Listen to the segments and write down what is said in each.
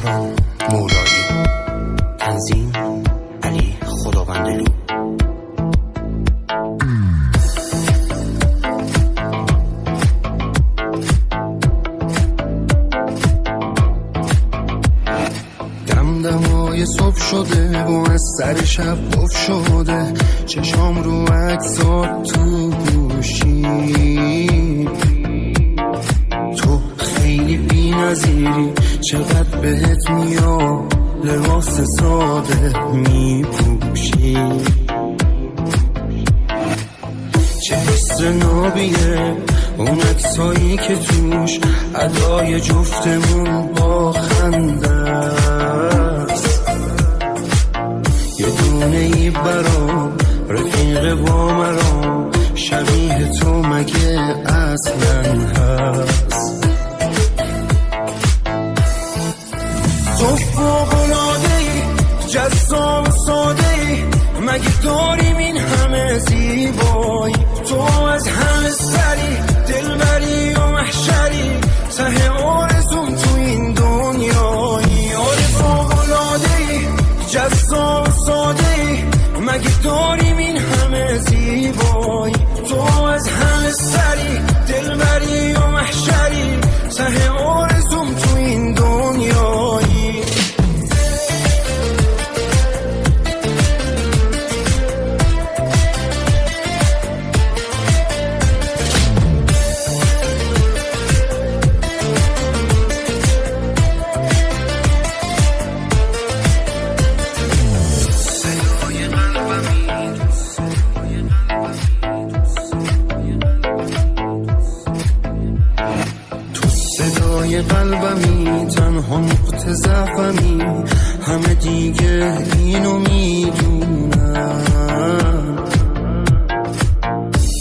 سهران مولایی. تنظیم علی خداوندلو. دمدمای صبح شده و از سر شب بف شده، چشام رو عکسات تو گوشی. تو خیلی بی نظیری، چقدر بهت میاد لباس ساده میپوشی. چه حس نابیه اون عکسایی که توش ادای جفتمون با خنده است. یه دونه ای برام رفیق با مرام، شبیه تو مگه اصلا هست؟ تو فوق‌العاده‌ای، جذاب و ساده‌ای، مگه داریم این همه زیبایی؟ تو از همه سری، دلبری و محشری، ته آرزوم تو این دنیایی. آره فوق‌العاده‌ای، جذاب و ساده‌ای، مگه داریم این همه زیبایی؟ تو از همه سری، دلبری و محشری، ته آرزوم تو این دنیایی. قلبمی تنها نقطه ضعفمی، همه دیگه اینو میدونن.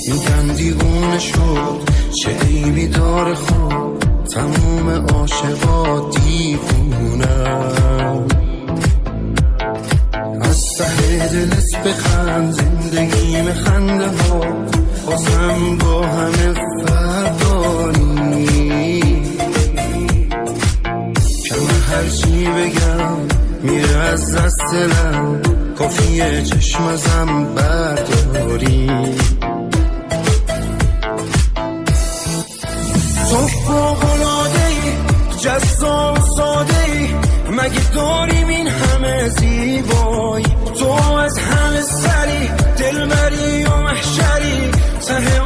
میگن دیوونه شد، چه عیبی داره خود، تموم عاشقا دیوونن. از ته دلت بخند، زندگیم خنده ها بازم با همه فرق داری. هرچی بگم میره از دست دلم، کافیه چشم ازم برداری. تو فوق‌العاده‌ای، جذاب و ساده‌ای، مگه داریم این همه زیبایی؟ تو از همه سری، دلبری و محشری، ته